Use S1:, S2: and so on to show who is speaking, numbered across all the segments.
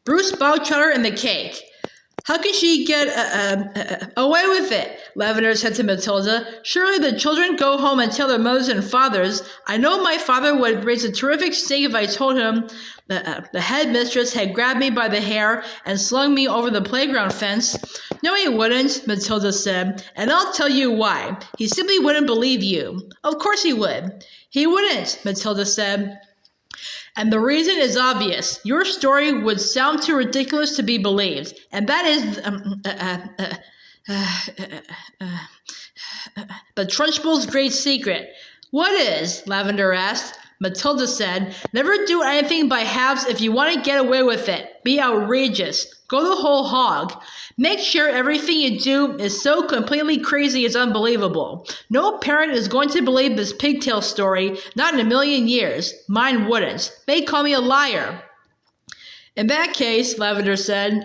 S1: Bruce Bogtrotter and the cake. How can she get away with it? Lavender said to Matilda. Surely the children go home and tell their mothers and fathers. I know my father would raise a terrific stink if I told him the headmistress had grabbed me by the hair and slung me over the playground fence. No, he wouldn't, Matilda said, and I'll tell you why. He simply wouldn't believe you. Of course he would. He wouldn't, Matilda said. And the reason is obvious. Your story would sound too ridiculous to be believed. And that is the Trunchbull's great secret. What is? Lavender asked. Matilda said, never do anything by halves if you want to get away with it. Be outrageous. Go the whole hog. Make sure everything you do is so completely crazy it's unbelievable. No parent is going to believe this pigtail story, not in a million years. Mine wouldn't. They call me a liar. In that case, Lavender said,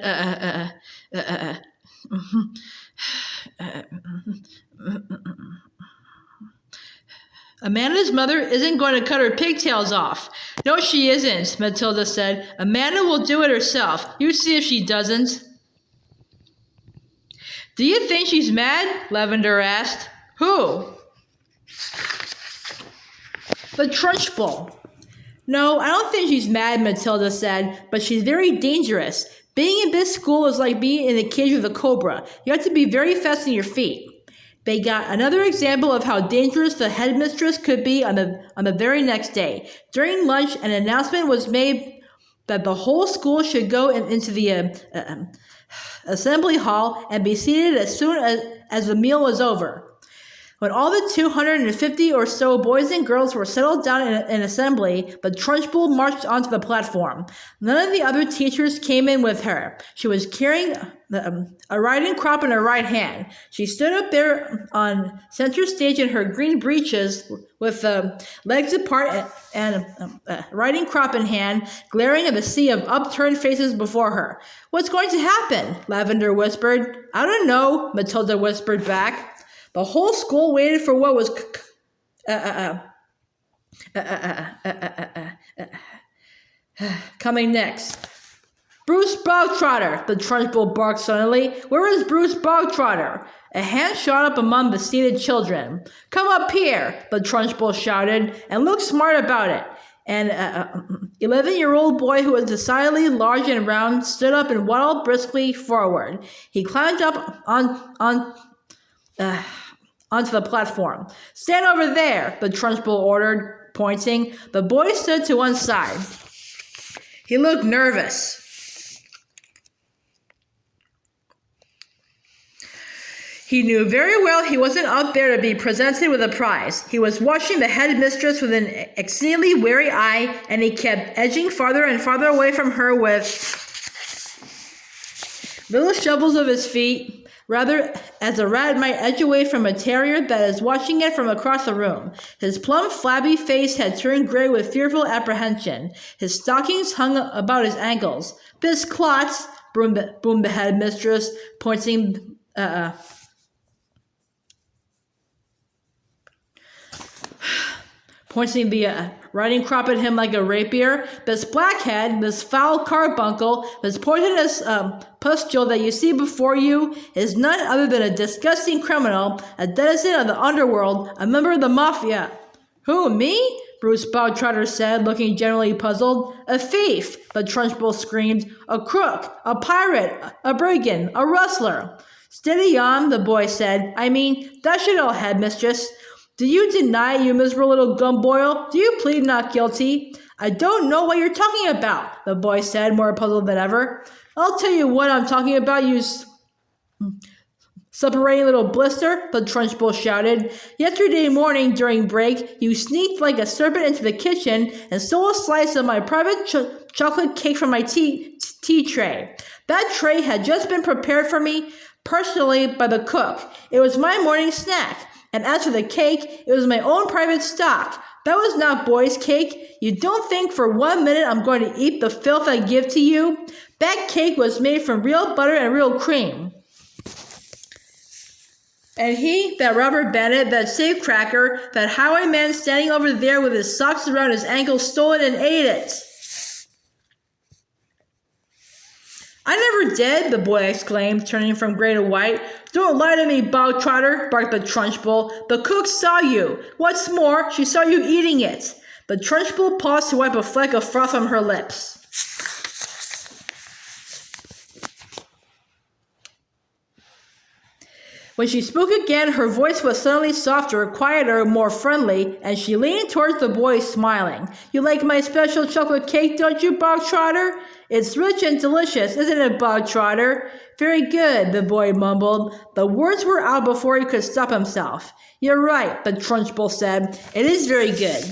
S1: Amanda's mother isn't going to cut her pigtails off. No, she isn't, Matilda said. Amanda will do it herself. You see if she doesn't. Do you think she's mad? Lavender asked. Who? The Trunchbull. No, I don't think she's mad, Matilda said, but she's very dangerous. Being in this school is like being in a cage with a cobra. You have to be very fast on your feet. They got another example of how dangerous the headmistress could be on the very next day. During lunch, an announcement was made that the whole school should go into the assembly hall and be seated as soon as the meal was over. When all the 250 or so boys and girls were settled down in assembly, the Trunchbull marched onto the platform. None of the other teachers came in with her. She was carrying a riding crop in her right hand. She stood up there on center stage in her green breeches with legs apart and riding crop in hand, glaring at the sea of upturned faces before her. What's going to happen? Lavender whispered. I don't know, Matilda whispered back. The whole school waited for what was coming next. Bruce Bogtrotter, the Trunchbull barked suddenly. Where is Bruce Bogtrotter? A hand shot up among the seated children. Come up here, the Trunchbull shouted, and look smart about it. An 11-year-old boy who was decidedly large and round stood up and waddled briskly forward. He climbed up onto the platform. Stand over there, the Trunchbull ordered, pointing. The boy stood to one side. He looked nervous. He knew very well he wasn't up there to be presented with a prize. He was watching the headmistress with an exceedingly wary eye, and he kept edging farther and farther away from her with little shovels of his feet, rather as a rat might edge away from a terrier that is watching it from across the room. His plump, flabby face had turned gray with fearful apprehension. His stockings hung about his ankles. This clots, boomed the headmistress, pointing the riding crop at him like a rapier. This blackhead, this foul carbuncle, this poisonous pustule that you see before you is none other than a disgusting criminal, a denizen of the underworld, a member of the mafia. Who, me? Bruce Bogtrotter said, looking generally puzzled. A thief, the Trunchbull screamed. A crook, a pirate, a brigand, a rustler. Steady on, the boy said. I mean, dash it all, headmistress. Do you deny, you miserable little gumboil? Do you plead not guilty? I don't know what you're talking about, the boy said, more puzzled than ever. I'll tell you what I'm talking about, you suppurating little blister, the Trunchbull shouted. Yesterday morning, during break, you sneaked like a serpent into the kitchen and stole a slice of my private chocolate cake from my tea tray. That tray had just been prepared for me personally by the cook. It was my morning snack. And as for the cake, it was my own private stock. That was not boy's cake. You don't think for 1 minute I'm going to eat the filth I give to you? That cake was made from real butter and real cream. And he, that robber bandit, that safecracker, that highwayman standing over there with his socks around his ankles, stole it and ate it. I never did, the boy exclaimed, turning from gray to white. Don't lie to me, Bogtrotter, barked the Trunchbull. The cook saw you. What's more, she saw you eating it. The Trunchbull paused to wipe a fleck of froth from her lips. When she spoke again, her voice was suddenly softer, quieter, more friendly, and she leaned towards the boy, smiling. You like my special chocolate cake, don't you, Bogtrotter? It's rich and delicious, isn't it, Bogtrotter? Very good, the boy mumbled. The words were out before he could stop himself. You're right, the Trunchbull said. It is very good.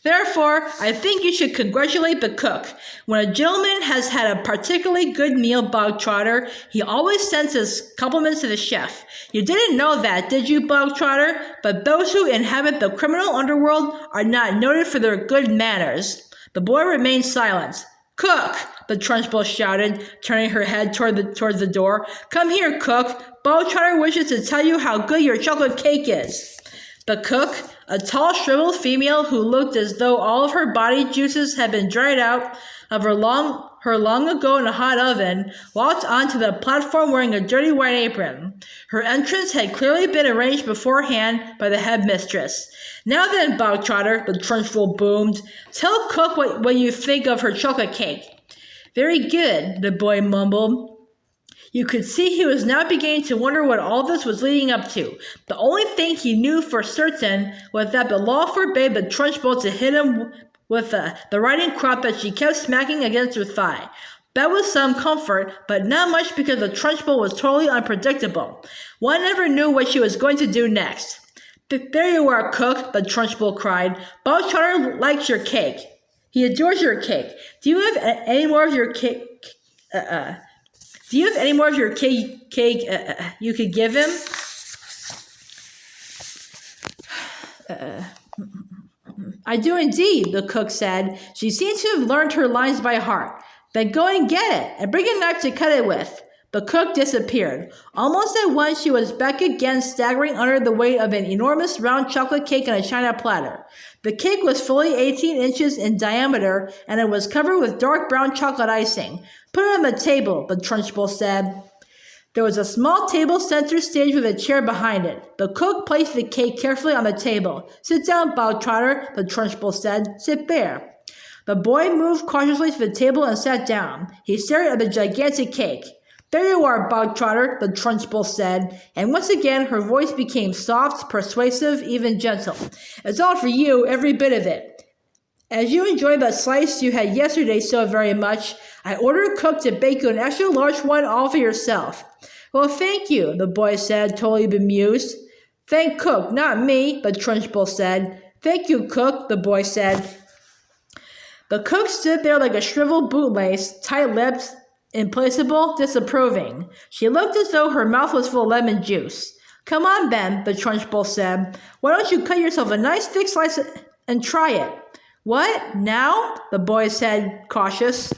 S1: Therefore, I think you should congratulate the cook. When a gentleman has had a particularly good meal, Bogtrotter, he always sends his compliments to the chef. You didn't know that, did you, Bogtrotter? But those who inhabit the criminal underworld are not noted for their good manners. The boy remained silent. Cook, the Trunchbull shouted, turning her head towards the door. Come here, cook. Bogtrotter wishes to tell you how good your chocolate cake is. The cook, a tall, shriveled female who looked as though all of her body juices had been dried out of her long ago in a hot oven, walked onto the platform wearing a dirty white apron. Her entrance had clearly been arranged beforehand by the headmistress. Now then, Bogtrotter, the Trunchbull boomed, tell cook what you think of her chocolate cake. Very good, the boy mumbled. You could see he was now beginning to wonder what all this was leading up to. The only thing he knew for certain was that the law forbade the Trunchbull to hit him with the riding crop that she kept smacking against her thigh. That was some comfort, but not much because the Trunchbull was totally unpredictable. One never knew what she was going to do next. There you are, cook, the Trunchbull cried. Bogtrotter likes your cake. He adores your cake. Do you have any more of your cake? Do you have any more of your cake you could give him? I do indeed, the cook said. She seemed to have learned her lines by heart. Then go and get it, and bring a knife to cut it with. The cook disappeared. Almost at once she was back again, staggering under the weight of an enormous round chocolate cake on a china platter. The cake was fully 18 inches in diameter, and it was covered with dark brown chocolate icing. Put it on the table, the Trunchbull said. There was a small table center stage with a chair behind it. The cook placed the cake carefully on the table. Sit down, Bogtrotter, the Trunchbull said. Sit there. The boy moved cautiously to the table and sat down. He stared at the gigantic cake. There you are, Bogtrotter, the Trunchbull said, and once again her voice became soft, persuasive, even gentle. It's all for you, every bit of it. As you enjoyed that slice you had yesterday so very much, I ordered cook to bake you an extra large one all for yourself. Well, thank you, the boy said, totally bemused. Thank cook, not me, the Trunchbull said. Thank you, cook, the boy said. The cook stood there like a shriveled bootlace, tight-lipped, implacable, disapproving. She looked as though her mouth was full of lemon juice. Come on, Ben, the Trunchbull said. Why don't you cut yourself a nice thick slice and try it? What? Now? The boy said, cautious.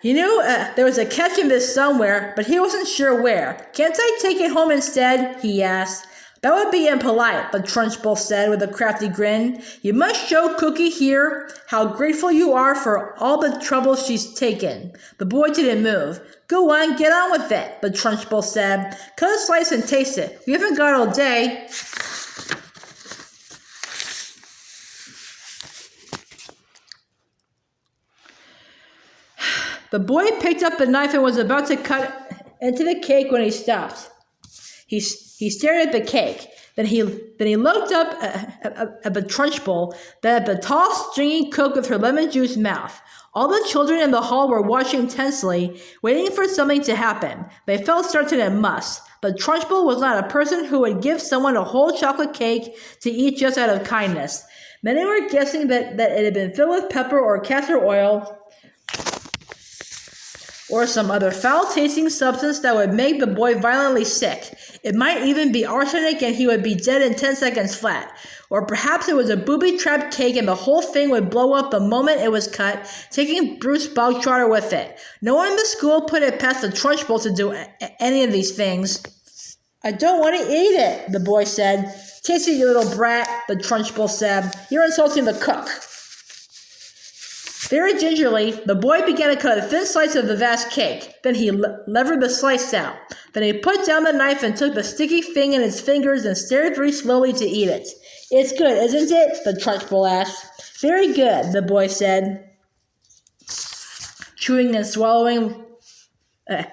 S1: He knew there was a catch in this somewhere, but he wasn't sure where. Can't I take it home instead? He asked. That would be impolite, the Trunchbull said with a crafty grin. You must show Cookie here how grateful you are for all the trouble she's taken. The boy didn't move. Go on, get on with it, the Trunchbull said. Cut a slice and taste it. We haven't got all day. The boy picked up the knife and was about to cut into the cake when he stopped. He stared at the cake. Then he looked up at the Trunchbull, then at the tall, stringy cook with her lemon juice mouth. All the children in the hall were watching tensely, waiting for something to happen. They felt certain it must. The Trunchbull was not a person who would give someone a whole chocolate cake to eat just out of kindness. Many were guessing that it had been filled with pepper or castor oil, or some other foul-tasting substance that would make the boy violently sick. It might even be arsenic and he would be dead in 10 seconds flat. Or perhaps it was a booby-trapped cake and the whole thing would blow up the moment it was cut, taking Bruce Bogtrotter with it. No one in the school put it past the Trunchbull to do any of these things. I don't want to eat it, the boy said. Taste it, you little brat, the Trunchbull said. You're insulting the cook. Very gingerly, the boy began to cut a thin slice of the vast cake. Then he levered the slice out. Then he put down the knife and took the sticky thing in his fingers and stared very slowly to eat it. It's good, isn't it? The Trunchbull asked. Very good, the boy said, chewing and swallowing.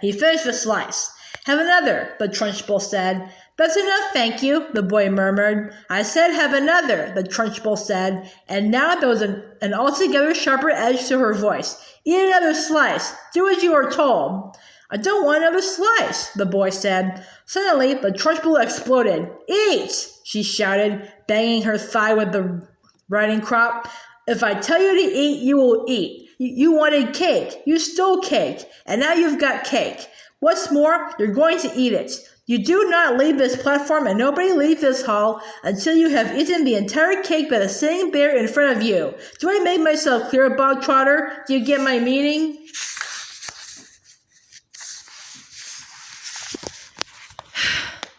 S1: He finished the slice. Have another, the Trunchbull said. That's enough, thank you, the boy murmured. I said have another, the Trunchbull said, and now there was an altogether sharper edge to her voice. Eat another slice. Do as you are told. I don't want another slice, the boy said. Suddenly, the Trunchbull exploded. Eat, she shouted, banging her thigh with the riding crop. If I tell you to eat, you will eat. You wanted cake. You stole cake. And now you've got cake. What's more, you're going to eat it. You do not leave this platform and nobody leave this hall until you have eaten the entire cake that is sitting there in front of you. Do I make myself clear, Bogtrotter? Do you get my meaning?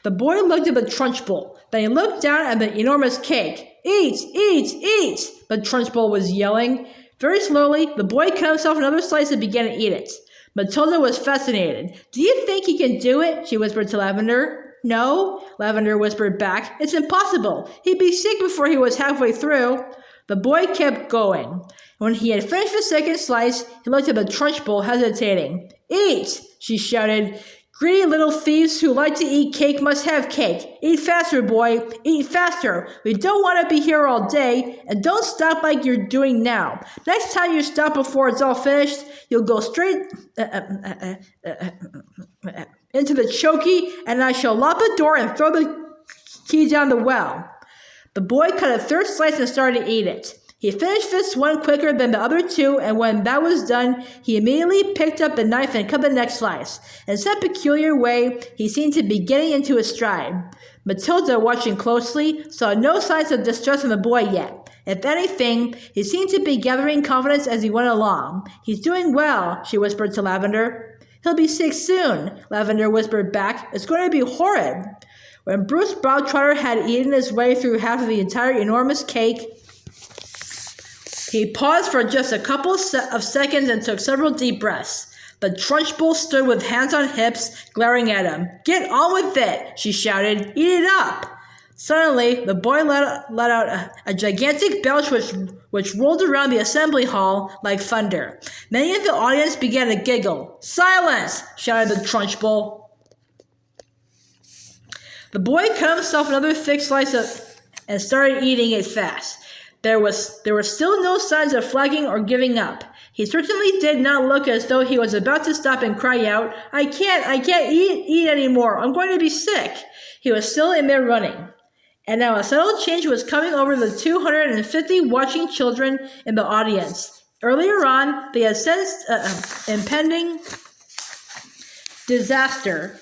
S1: The boy looked at the Trunchbull. Then he looked down at the enormous cake. Eat, eat, eat, the Trunchbull was yelling. Very slowly, the boy cut himself another slice and began to eat it. Matilda was fascinated. Do you think he can do it? She whispered to Lavender. No, Lavender whispered back. It's impossible. He'd be sick before he was halfway through. The boy kept going. When he had finished the second slice, he looked at the Trunchbull, hesitating. Eat, she shouted. Greedy little thieves who like to eat cake must have cake. Eat faster, boy. Eat faster. We don't want to be here all day. And don't stop like you're doing now. Next time you stop before it's all finished, you'll go straight into the chokey, and I shall lock the door and throw the key down the well. The boy cut a third slice and started to eat it. He finished this one quicker than the other two, and when that was done, he immediately picked up the knife and cut the next slice. In some peculiar way, he seemed to be getting into his stride. Matilda, watching closely, saw no signs of distress in the boy yet. If anything, he seemed to be gathering confidence as he went along. He's doing well, she whispered to Lavender. He'll be sick soon, Lavender whispered back. It's going to be horrid. When Bruce Bogtrotter had eaten his way through half of the entire enormous cake, he paused for just a couple of seconds and took several deep breaths. The Trunchbull stood with hands on hips, glaring at him. Get on with it, she shouted. Eat it up. Suddenly, the boy let out a gigantic belch which rolled around the assembly hall like thunder. Many of the audience began to giggle. Silence, shouted the Trunchbull. The boy cut himself another thick slice and started eating it fast. There were still no signs of flagging or giving up. He certainly did not look as though he was about to stop and cry out, I can't eat anymore. I'm going to be sick. He was still in there running. And now a subtle change was coming over the 250 watching children in the audience. Earlier on, they had sensed impending disaster.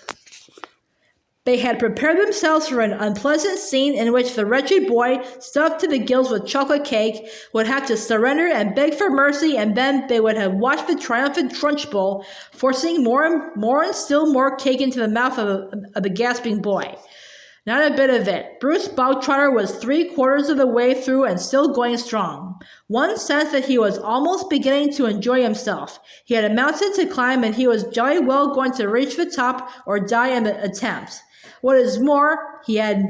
S1: They had prepared themselves for an unpleasant scene in which the wretched boy, stuffed to the gills with chocolate cake, would have to surrender and beg for mercy, and then they would have watched the triumphant Trunchbull forcing more and still more cake into the mouth of the gasping boy. Not a bit of it. Bruce Bogtrotter was 3/4 of the way through and still going strong. One sensed that he was almost beginning to enjoy himself. He had a mountain to climb, and he was jolly well going to reach the top or die in the attempt. What is more, he had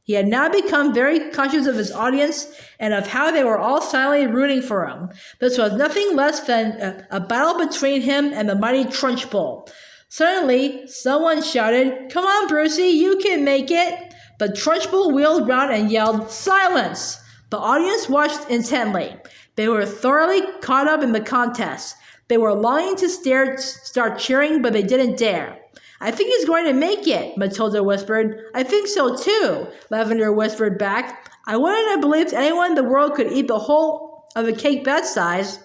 S1: now become very conscious of his audience and of how they were all silently rooting for him. This was nothing less than a battle between him and the mighty Trunchbull. Suddenly, someone shouted, Come on, Brucey, you can make it. The Trunchbull wheeled round and yelled, Silence! The audience watched intently. They were thoroughly caught up in the contest. They were longing to start cheering, but they didn't dare. I think he's going to make it, Matilda whispered. I think so too, Lavender whispered back. I wouldn't have believed anyone in the world could eat the whole of a cake that size.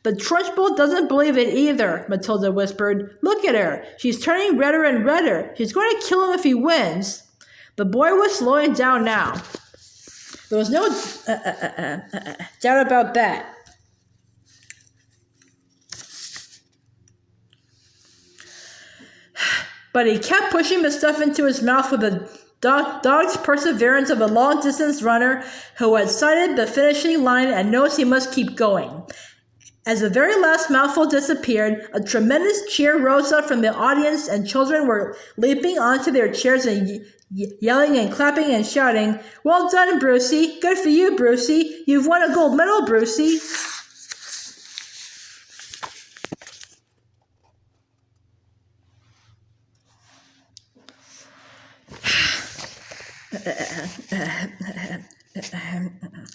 S1: The Trunchbull doesn't believe it either, Matilda whispered. Look at her. She's turning redder and redder. She's going to kill him if he wins. The boy was slowing down now. There was no doubt about that. But he kept pushing the stuff into his mouth with a dogged perseverance of a long-distance runner who had sighted the finishing line and knows he must keep going. As the very last mouthful disappeared, a tremendous cheer rose up from the audience, and children were leaping onto their chairs and yelling and clapping and shouting, "Well done, Brucey! Good for you, Brucey! You've won a gold medal, Brucey!"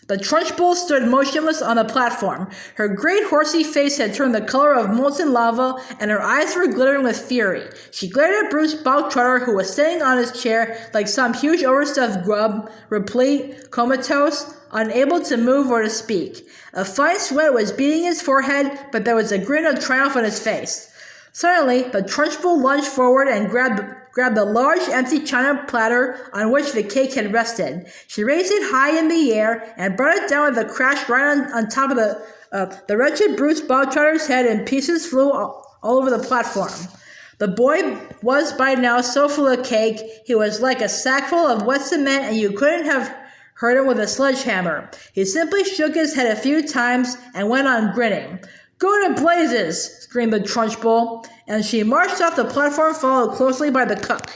S1: The Trunchbull stood motionless on the platform. Her great horsey face had turned the color of molten lava, and her eyes were glittering with fury. She glared at Bruce Bogtrotter, who was sitting on his chair like some huge overstuffed grub, replete, comatose, unable to move or to speak. A fine sweat was beading his forehead, but there was a grin of triumph on his face. Suddenly, the Trunchbull lunged forward and grabbed the large empty china platter on which the cake had rested. She raised it high in the air and brought it down with a crash right on top of the wretched Bruce Bogtrotter's head, and pieces flew all over the platform. The boy was by now so full of cake, he was like a sack full of wet cement, and you couldn't have hurt him with a sledgehammer. He simply shook his head a few times and went on grinning. "Go to blazes!" screamed the Trunchbull, and she marched off the platform, followed closely by the cook.